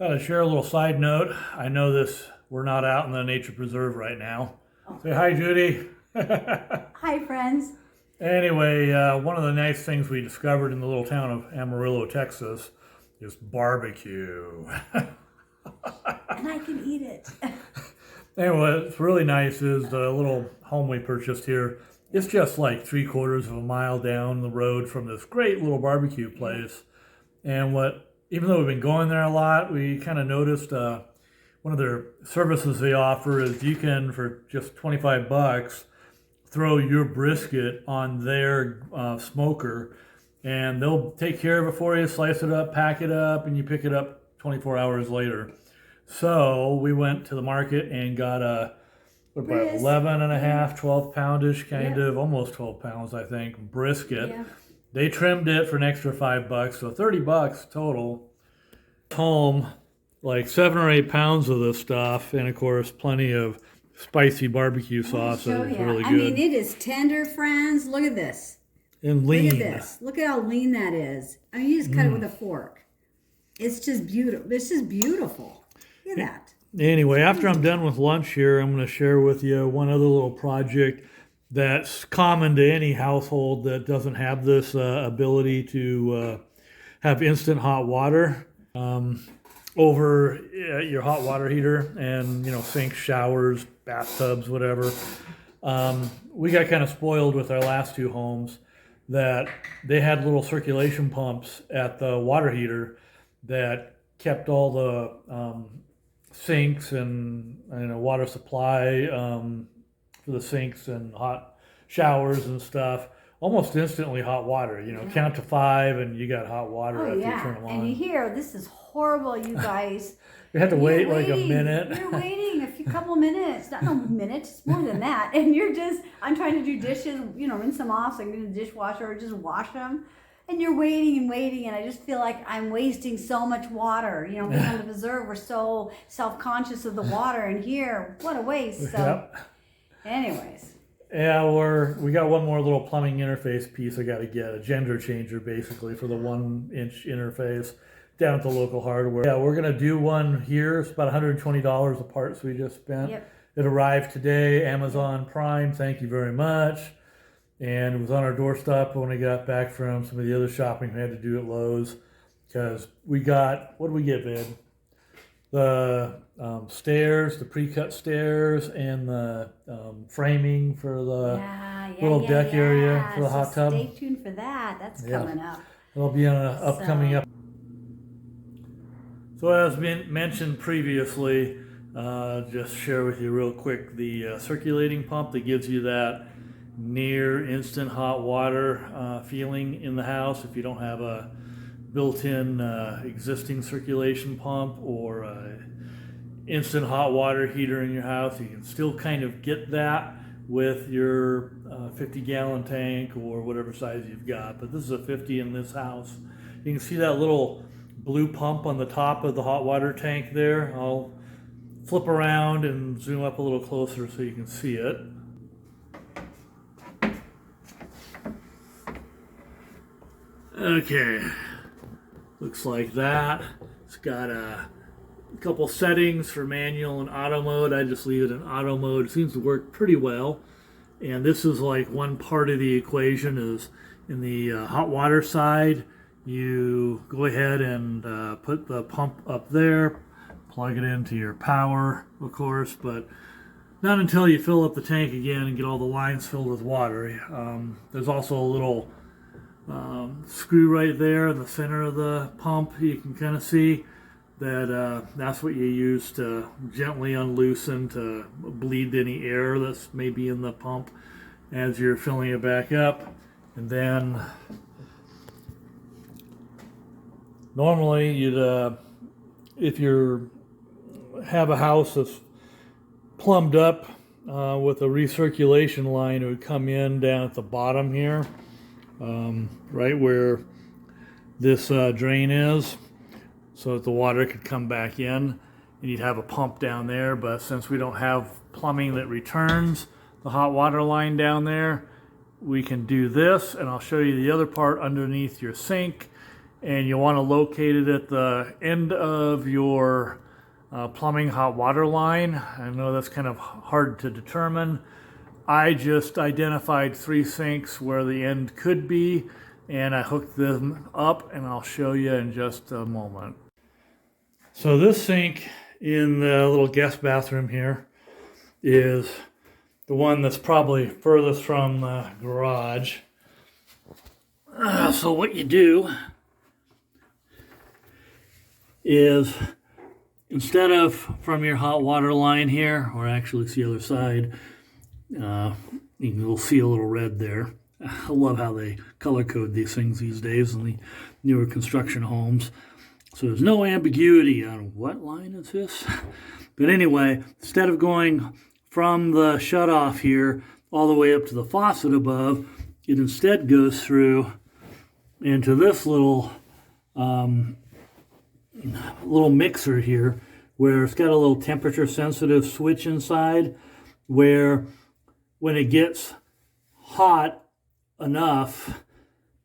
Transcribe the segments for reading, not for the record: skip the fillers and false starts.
To share a little side note, I know we're not out in the nature preserve right now. Oh. Say hi, Judy. Hi, friends. Anyway, one of the nice things we discovered in the little town of Amarillo, Texas, is barbecue. And I can eat it. Anyway, what's really nice is the little home we purchased here. It's just like 3/4 of a mile down the road from this great little barbecue place. And even though we've been going there a lot, we kind of noticed one of their services they offer is you can, for just 25 bucks, throw your brisket on their smoker, and they'll take care of it for you, slice it up, pack it up, and you pick it up 24 hours later. So we went to the market and got about 11 and a half, 12 poundish kind of, almost 12 pounds, I think, brisket. Yeah. They trimmed it for an extra $5, so 30 bucks total. Home, like 7 or 8 pounds of this stuff, and of course, plenty of spicy barbecue sauce. It's really good. I mean, it is tender, friends. Look at this. And lean. Look at this. Look at how lean that is. I mean, you just cut it with a fork. It's just beautiful. It's just beautiful. Look at that. Anyway, after I'm done with lunch here, I'm going to share with you one other little project that's common to any household that doesn't have this ability to have instant hot water over your hot water heater and, sinks, showers, bathtubs, whatever. We got kind of spoiled with our last two homes that they had little circulation pumps at the water heater that kept all the sinks and water supply for the sinks and hot showers and stuff almost instantly hot water. Count to 5 and you got hot water after you turn them on. And you hear, this is horrible, you guys. You had to wait like a minute. You're waiting couple minutes, not no minutes, it's more than that. And I'm trying to do dishes, rinse them off so I can get in the dishwasher or just wash them. And you're waiting and waiting, and I just feel like I'm wasting so much water. Being on the preserve, we're so self-conscious of the water, and here, what a waste. So, anyways. Yeah, we got one more little plumbing interface piece I got to get, a gender changer basically for the 1-inch interface down at the local hardware. Yeah, we're going to do one here. It's about $120 a parts we just spent. Yep. It arrived today, Amazon Prime, thank you very much. And it was on our doorstep when we got back from some of the other shopping we had to do at Lowe's. Because we got, what did we get, babe? The stairs, the pre-cut stairs, and the framing for the little deck area for the hot tub. Stay tuned for that. That's coming up. It'll be on an upcoming up. So as mentioned previously, just share with you real quick the circulating pump that gives you that near instant hot water feeling in the house. If you don't have a built-in existing circulation pump or instant hot water heater in your house, you can still kind of get that with your 50-gallon tank or whatever size you've got. But this is a 50 in this house. You can see that little blue pump on the top of the hot water tank there. I'll flip around and zoom up a little closer so you can see it. Okay, looks like that. It's got a couple settings for manual and auto mode. I just leave it in auto mode. It seems to work pretty well. And this is like one part of the equation is in the hot water side. You go ahead and put the pump up there, plug it into your power, of course, but not until you fill up the tank again and get all the lines filled with water. There's also a little screw right there in the center of the pump. You can kind of see that that's what you use to gently unloosen to bleed any air that's maybe in the pump as you're filling it back up. And then normally you'd if you have a house that's plumbed up with a recirculation line, it would come in down at the bottom here. Right where this drain is, so that the water could come back in, and you'd have a pump down there. But since we don't have plumbing that returns the hot water line down there, we can do this, and I'll show you the other part underneath your sink. and you want to locate it at the end of your plumbing hot water line. I know that's kind of hard to determine. I just identified 3 sinks where the end could be, and I hooked them up, and I'll show you in just a moment. So this sink in the little guest bathroom here is the one that's probably furthest from the garage. So what you do is, instead of from your hot water line here, or actually it's the other side, you'll see a little red there. I love how they color code these things these days in the newer construction homes. So there's no ambiguity on what line is this. But anyway, instead of going from the shutoff here all the way up to the faucet above, it instead goes through into this little mixer here, where it's got a little temperature sensitive switch inside, where when it gets hot enough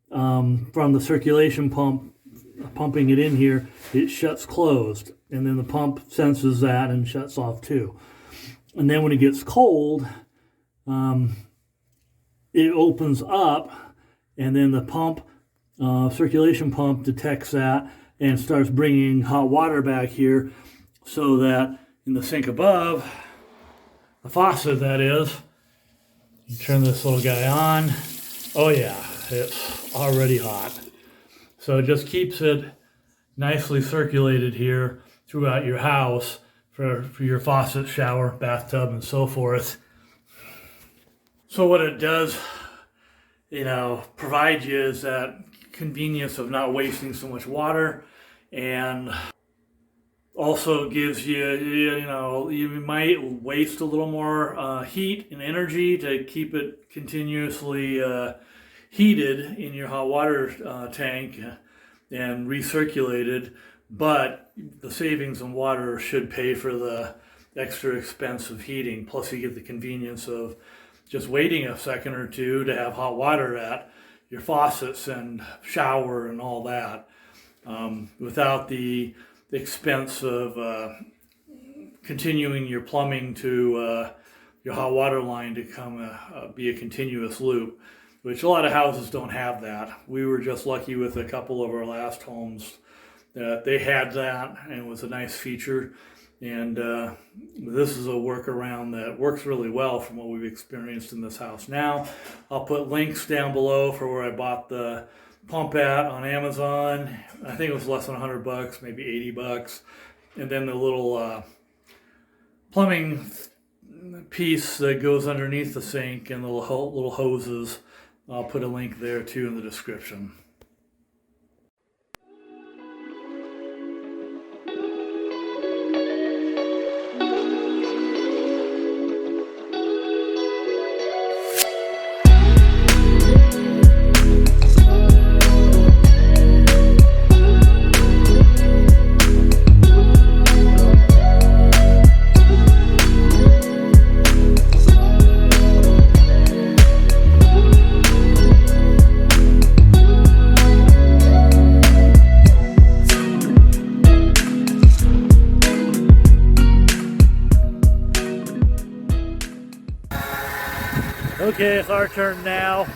from the circulation pump pumping it in here, it shuts closed, and then the pump senses that and shuts off too. And then when it gets cold, it opens up, and then the pump circulation pump detects that and starts bringing hot water back here, so that in the sink above, the faucet that is, you turn this little guy on. Oh yeah, it's already hot. So it just keeps it nicely circulated here throughout your house for your faucet, shower, bathtub, and so forth. So what it does, provide you is that convenience of not wasting so much water, and also gives you, you might waste a little more heat and energy to keep it continuously heated in your hot water tank and recirculated, but the savings in water should pay for the extra expense of heating. Plus you get the convenience of just waiting a second or two to have hot water at your faucets and shower and all that, without the expense of continuing your plumbing to your hot water line to come be a continuous loop, which a lot of houses don't have that. We were just lucky with a couple of our last homes that they had that, and it was a nice feature. And this is a workaround that works really well from what we've experienced in this house now. I'll put links down below for where I bought the pump at on Amazon. I think it was less than $100, maybe $80. And then the little plumbing piece that goes underneath the sink and the little hoses. I'll put a link there too in the description. Okay, it's our turn now.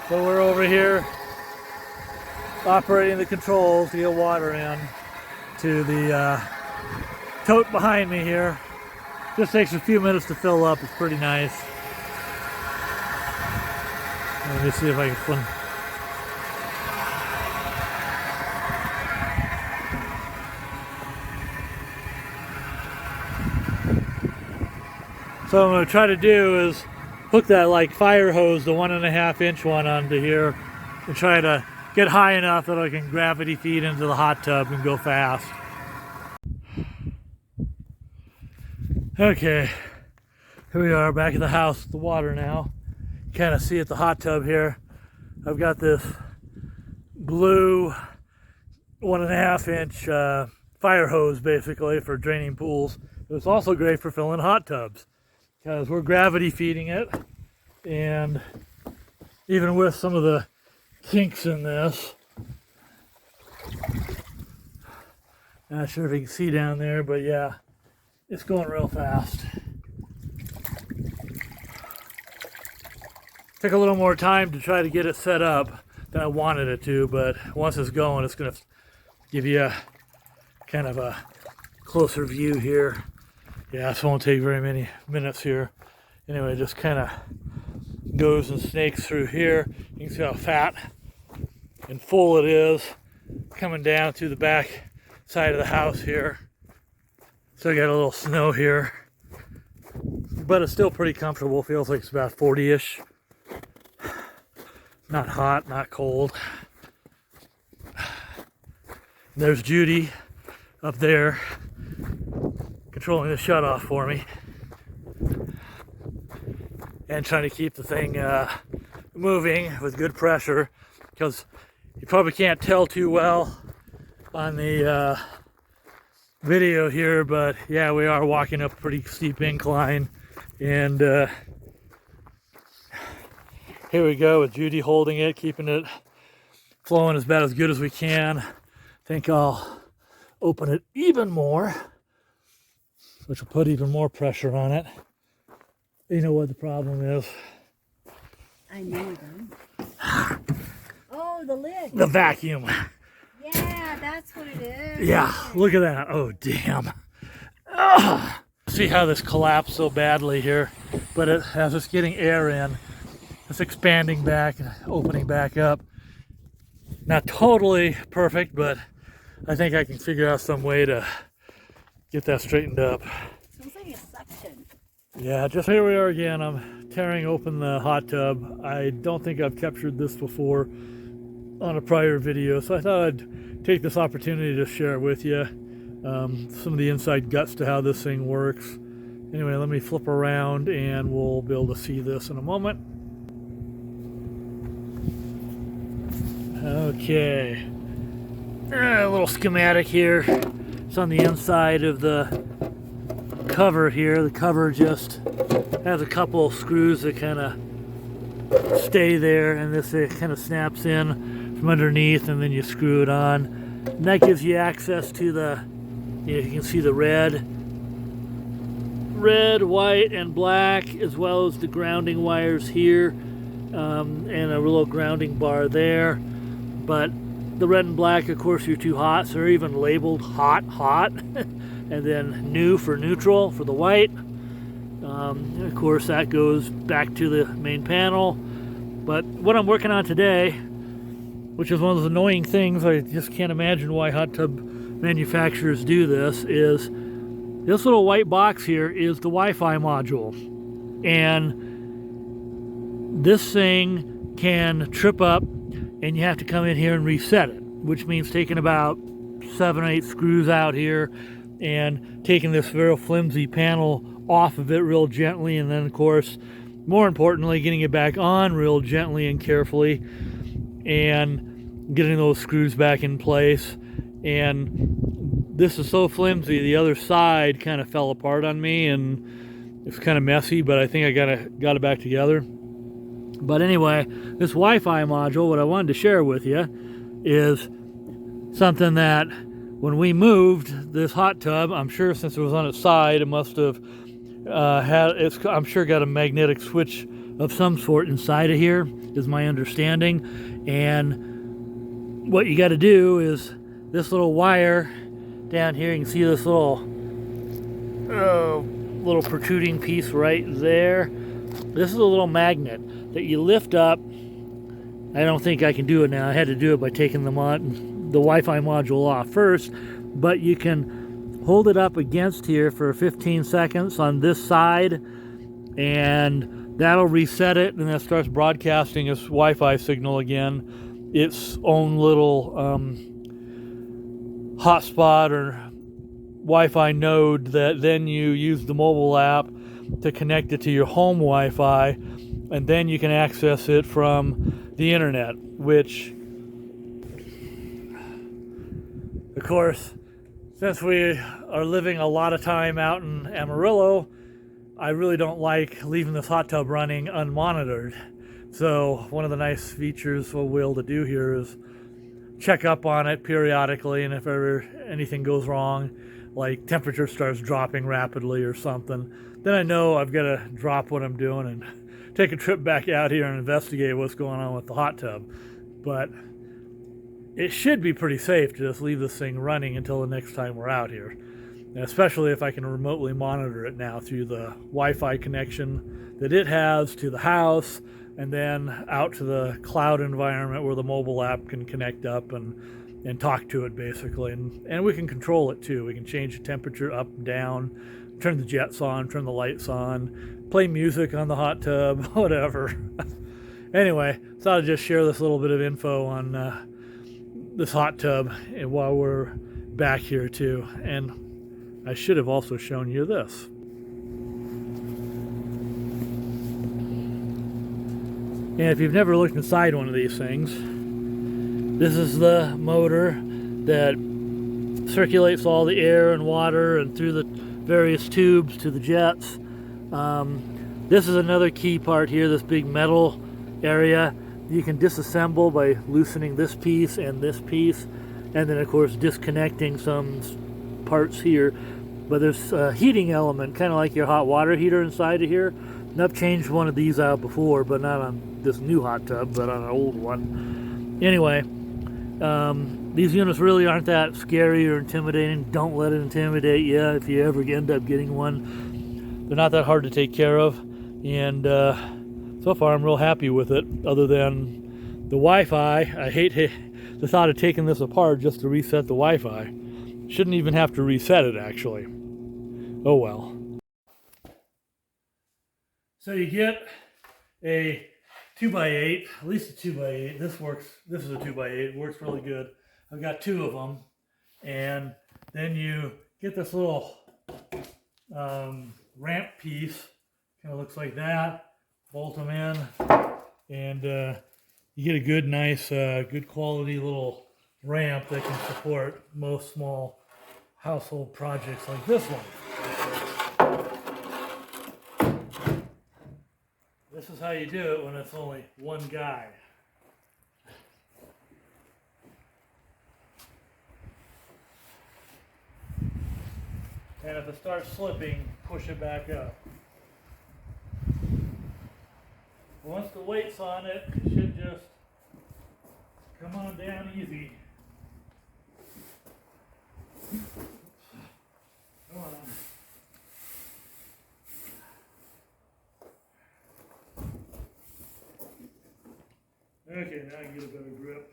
So we're over here operating the controls to get water in to the tote behind me here. Just takes a few minutes to fill up. It's pretty nice. Let me see if I can swim. So what I'm going to try to do is hook that like fire hose, the 1.5 inch one, onto here and try to get high enough that I can gravity feed into the hot tub and go fast. Okay, here we are back at the house with the water now. You kind of see at the hot tub here, I've got this blue 1.5 inch fire hose basically for draining pools. But it's also great for filling hot tubs, because we're gravity feeding it, and even with some of the kinks in this, Not sure if you can see down there, but yeah, it's going real fast. Took a little more time to try to get it set up than I wanted it to, but once it's going, it's going to give you a kind of a closer view here. Yeah, this won't take very many minutes here. Anyway, it just kind of goes and snakes through here. You can see how fat and full it is coming down through the back side of the house here. So I got a little snow here, but it's still pretty comfortable. Feels like it's about 40-ish. Not hot, not cold. There's Judy up there controlling the shutoff for me and trying to keep the thing moving with good pressure, because you probably can't tell too well on the video here, but yeah, we are walking up a pretty steep incline, and here we go with Judy holding it, keeping it flowing about as good as we can. I think I'll open it even more, which will put even more pressure on it. You know what the problem is? I know it. Oh, the lid. The vacuum. Yeah, that's what it is. Yeah, look at that. Oh, damn. Ugh. See how this collapsed so badly here, but as it's getting air in, it's expanding back and opening back up. Not totally perfect, but I think I can figure out some way to get that straightened up. Sounds like a suction. Yeah, just here we are again. I'm tearing open the hot tub. I don't think I've captured this before on a prior video, so I thought I'd take this opportunity to share it with you. Some of the inside guts to how this thing works. Anyway, let me flip around and we'll be able to see this in a moment. Okay, a little schematic here. It's on the inside of the cover here. The cover just has a couple of screws that kind of stay there, and this kind of snaps in from underneath, and then you screw it on. And that gives you access to the, you can see the red, white, and black, as well as the grounding wires here, and a little grounding bar there. But the red and black, of course, are too hot, so they're even labeled hot, and then new for neutral for the white. Of course, that goes back to the main panel. But what I'm working on today, which is one of those annoying things, I just can't imagine why hot tub manufacturers do this, is this little white box here is the Wi-Fi module. And this thing can trip up, and you have to come in here and reset it, which means taking about 7 or 8 screws out here and taking this very flimsy panel off of it real gently, and then of course, more importantly, getting it back on real gently and carefully and getting those screws back in place. And this is so flimsy, the other side kind of fell apart on me, and it's kind of messy, but I think I got it back together. But anyway, this Wi-Fi module, what I wanted to share with you is something that when we moved this hot tub, I'm sure since it was on its side, it must have I'm sure got a magnetic switch of some sort inside of here, is my understanding. And what you got to do is this little wire down here, you can see this little protruding piece right there. This is a little magnet that you lift up. I don't think I can do it now. I had to do it by taking the Wi-Fi module off first, but you can hold it up against here for 15 seconds on this side, and that'll reset it, and that starts broadcasting its Wi-Fi signal again, its own little hotspot or Wi-Fi node, that then you use the mobile app to connect it to your home Wi-Fi, and then you can access it from the internet, which, of course, since we are living a lot of time out in Amarillo, I really don't like leaving this hot tub running unmonitored. So one of the nice features we'll be able to do here is check up on it periodically, and if ever anything goes wrong, like temperature starts dropping rapidly or something, then I know I've got to drop what I'm doing and take a trip back out here and investigate what's going on with the hot tub. But it should be pretty safe to just leave this thing running until the next time we're out here, and especially if I can remotely monitor it now through the Wi-Fi connection that it has to the house, and then out to the cloud environment where the mobile app can connect up and talk to it basically. And we can control it too. We can change the temperature up and down, turn the jets on, turn the lights on, play music on the hot tub, whatever. Anyway, thought I'd just share this little bit of info on this hot tub and while we're back here too. And I should have also shown you this. And if you've never looked inside one of these things, this is the motor that circulates all the air and water and through the various tubes to the jets. This is another key part here, this big metal area. You can disassemble by loosening this piece, and then of course disconnecting some parts here. But there's a heating element, kind of like your hot water heater inside of here. And I've changed one of these out before, but not on this new hot tub, but on an old one. Anyway, these units really aren't that scary or intimidating. Don't let it intimidate you if you ever end up getting one. They're not that hard to take care of, and so far I'm real happy with it, other than the Wi-Fi. I hate the thought of taking this apart just to reset the Wi-Fi. Shouldn't even have to reset it, actually. Oh well. So you get a 2x8, at least a 2x8. This works. This is a 2x8. It works really good. I've got two of them, and then you get this little ramp piece. Kind of looks like that. Bolt them in, and you get a good, nice, good quality little ramp that can support most small household projects like this one. This is how you do it when it's only one guy. And if it starts slipping, push it back up. Once the weight's on it, it should just come on down easy. Come on. Okay, now I can get a better grip.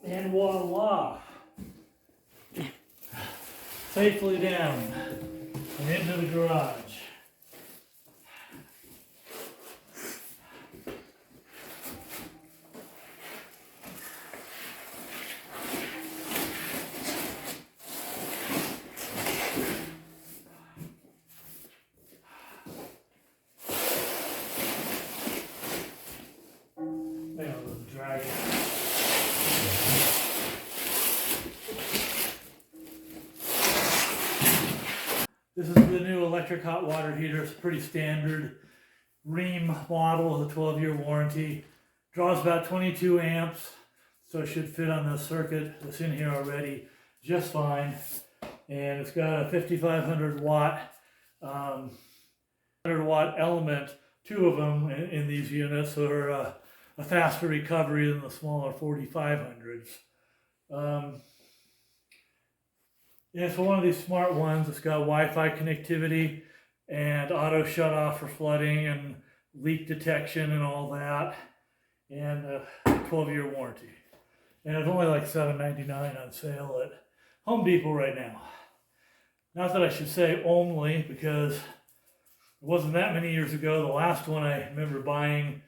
And voila! Safely down and into the garage. This is the new electric hot water heater. It's pretty standard Ream model with a 12-year warranty. Draws about 22 amps, so it should fit on the circuit that's in here already just fine. And it's got a 5,500 watt, 100 watt element, two of them in these units, so they're a faster recovery than the smaller 4,500s. Yeah, so one of these smart ones, it's got Wi-Fi connectivity and auto shut off for flooding and leak detection and all that, and a 12-year warranty. And it's only like $7.99 on sale at Home Depot right now. Not that I should say only, because it wasn't that many years ago. The last one I remember buying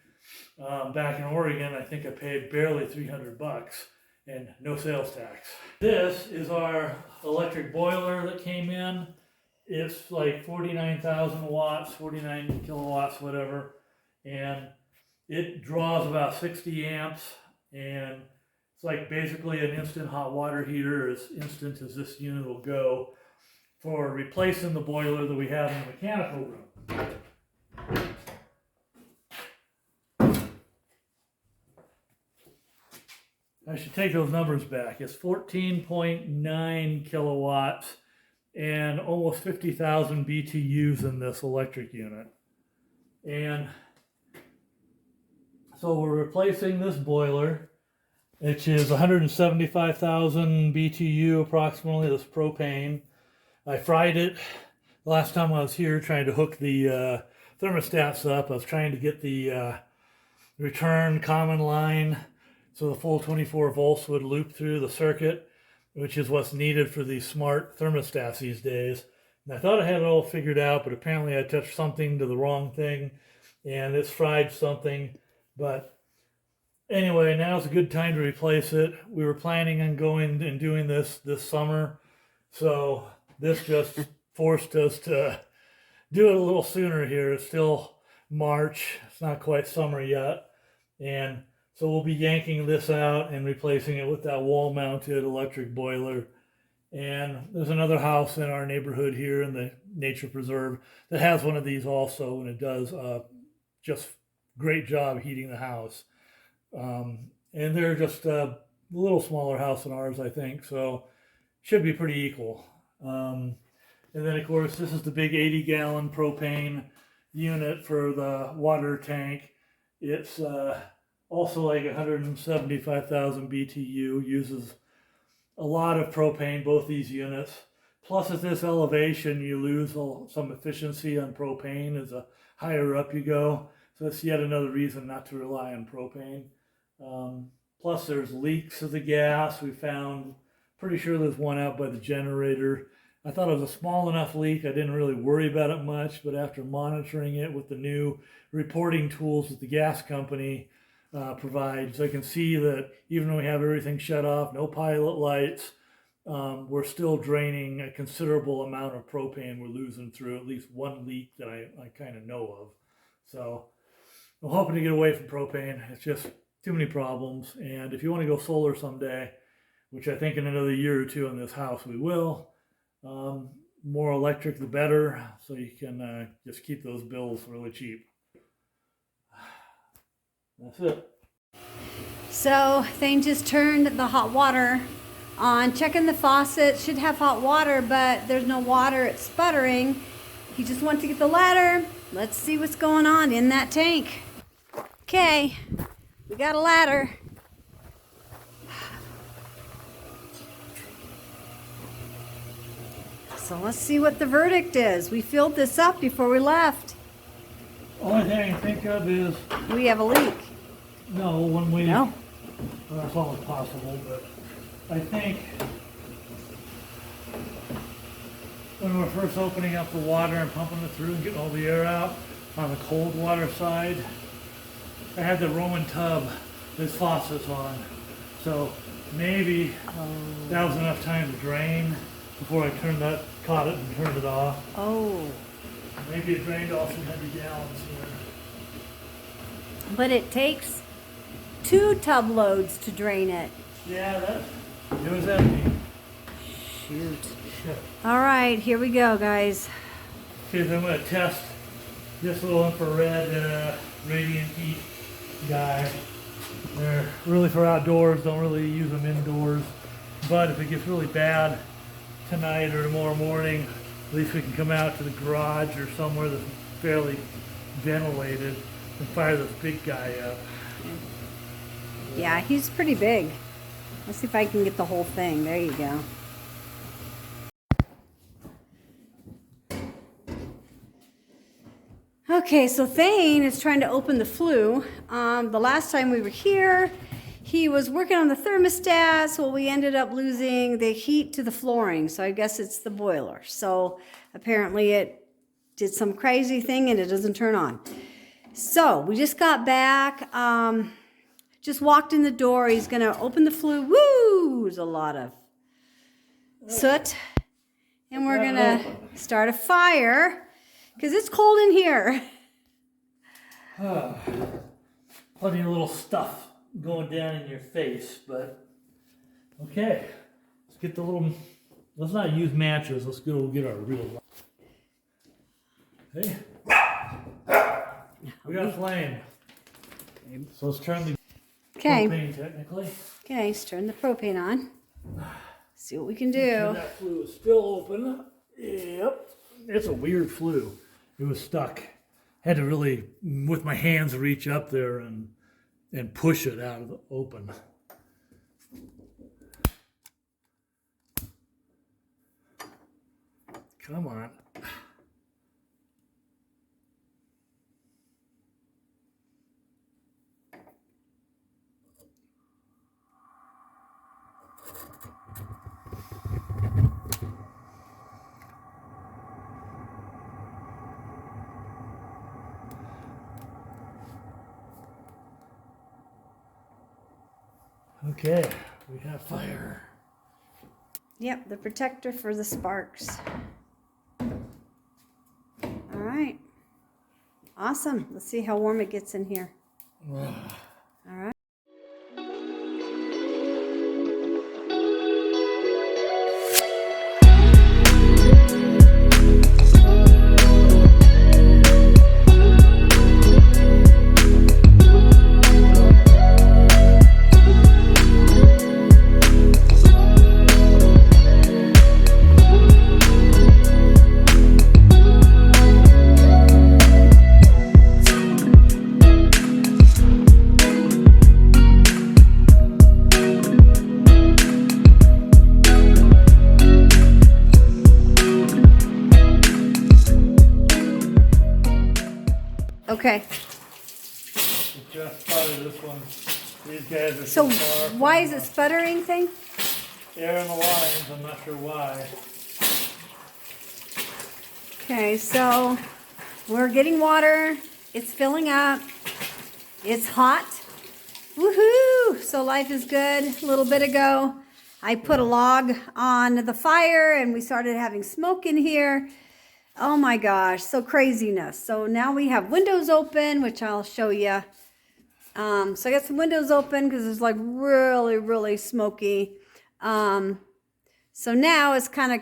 back in Oregon, I think I paid barely $300 and no sales tax. This is our electric boiler that came in. It's like 49,000 watts, 49 kilowatts, whatever. And it draws about 60 amps and It's like basically an instant hot water heater, as instant as this unit will go, for replacing the boiler that we have in the mechanical room. I should take those numbers back. It's 14.9 kilowatts and almost 50,000 BTUs in this electric unit. And so we're replacing this boiler, which is 175,000 BTU approximately, this propane. I fried it last time I was here trying to hook the thermostats up. I was trying to get the return common line so the full 24 volts would loop through the circuit, which is what's needed for these smart thermostats these days. And I thought I had it all figured out, but apparently I touched something to the wrong thing and it's fried something. But anyway, now's a good time to replace it. We were planning on going and doing this summer, so this just forced us to do it a little sooner here. It's still March. It's not quite summer yet. And so we'll be yanking this out and replacing it with that wall-mounted electric boiler. And there's another house in our neighborhood here in the nature preserve that has one of these also, and it does just great job heating the house. And they're just a little smaller house than ours, I think, so should be pretty equal. And then, of course, this is the big 80-gallon propane unit for the water tank. It's also like 175,000 BTU, uses a lot of propane, both these units. Plus, at this elevation, you lose some efficiency on propane as the higher up you go. So that's yet another reason not to rely on propane. Plus, there's leaks of the gas. We found, pretty sure there's one out by the generator. I thought it was a small enough leak. I didn't really worry about it much, but after monitoring it with the new reporting tools that the gas company provides, I can see that even though we have everything shut off, no pilot lights, we're still draining a considerable amount of propane. We're losing through at least one leak that I kind of know of. So I'm hoping to get away from propane. It's just too many problems. And if you want to go solar someday, which I think in another year or two in this house we will, more electric the better, so you can just keep those bills really cheap. That's it. So Thane just turned the hot water on, checking the faucet. Should have hot water, but there's no water. It's sputtering. He just went to get the ladder. Let's see what's going on in that tank. Okay, we got a ladder. So let's see what the verdict is. We filled this up before we left. Only thing I can think of is We have a leak. no, when we No. well, that's always possible, but I think when we're first opening up the water and pumping it through and getting all the air out on the cold water side, I had the Roman tub, this faucet's on, so maybe that was enough time to drain before I caught it and turned it off. Oh. Maybe it drained off some heavy gallons here. But it takes 2 tub loads to drain it. Yeah, it was empty. Shoot. All right, here we go, guys. Okay, so I'm going to test this little infrared radiant heat guy. They're really for outdoors, don't really use them indoors. But if it gets really bad tonight or tomorrow morning, at least we can come out to the garage or somewhere that's fairly ventilated and fire this big guy up. Yeah, he's pretty big. Let's see if I can get the whole thing. There you go. Okay, so Thane is trying to open the flue. The last time we were here, he was working on the thermostat, so we ended up losing the heat to the flooring. So I guess it's the boiler. So apparently it did some crazy thing and it doesn't turn on. So we just got back, just walked in the door. He's gonna open the flue. Woo! There's a lot of soot. And we're gonna start a fire because it's cold in here. Plenty of little stuff going down in your face, but Okay, let's get the little, let's not use matches, let's go get our real light. Hey, we got a flame. So let's turn the propane technically. Okay, let's turn the propane on. See what we can do. Sure that flue is still open. Yep, it's a weird flue. It was stuck. Had to really, with my hands, reach up there and push it out of the open. Come on. Okay, we have fire. Yep, the protector for the sparks. All right. Awesome. Let's see how warm it gets in here. All right. Okay. We just started this one. These guys are So far why from is it sputtering thing? air in the lines? I'm not sure why. Okay, so we're getting water. It's filling up. It's hot. Woohoo! So life is good. A little bit ago, I put a log on the fire and we started having smoke in here. Oh my gosh, so craziness. So now we have windows open, which I'll show you. So I got some windows open because it's like really, really smoky. So now it's kind of,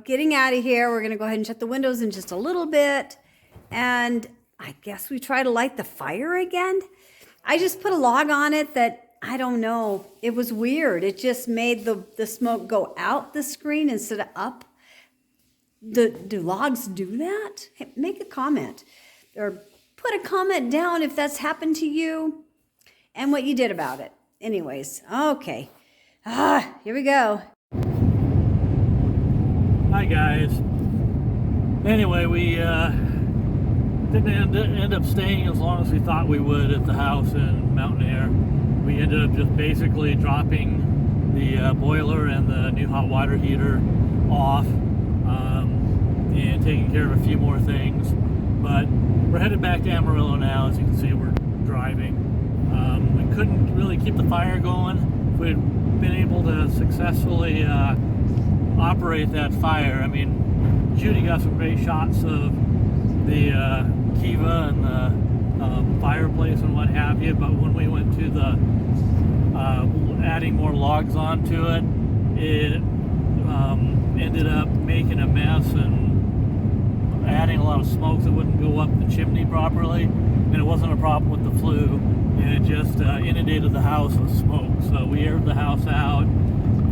getting out of here. We're going to go ahead and shut the windows in just a little bit. And I guess we try to light the fire again. I just put a log on it that, I don't know, it was weird. It just made the smoke go out the screen instead of up. Do logs do that? Hey, make a comment or put a comment down if that's happened to you and what you did about it. Anyways, okay. Here we go. Hi guys. Anyway, we didn't end up staying as long as we thought we would at the house in Mountain Air. We ended up just basically dropping the boiler and the new hot water heater off. And taking care of a few more things, but we're headed back to Amarillo now. As you can see, we're driving. We couldn't really keep the fire going. If we'd been able to successfully operate that fire, I mean, Judy got some great shots of the kiva and the fireplace and what have you, but when we went to the adding more logs onto it, it ended up making a mess and adding a lot of smoke that wouldn't go up the chimney properly, and it wasn't a problem with the flue, and it just inundated the house with smoke. So we aired the house out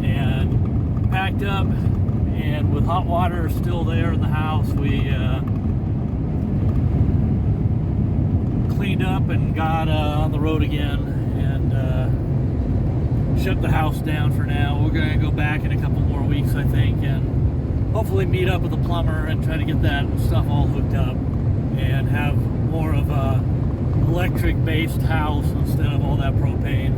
and packed up, and with hot water still there in the house, we cleaned up and got on the road again and shut the house down for now. We're going to go back in a couple more weeks, I think, and hopefully meet up with a plumber and try to get that stuff all hooked up and have more of a electric-based house instead of all that propane.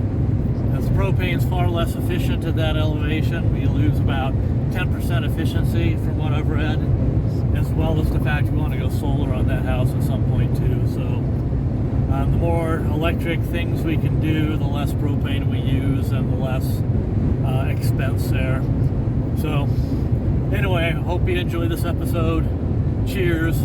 As propane is far less efficient at that elevation, we lose about 10% efficiency from what I've read, as well as the fact we want to go solar on that house at some point too. So the more electric things we can do, the less propane we use and the less expense there. So anyway, I hope you enjoyed this episode. Cheers.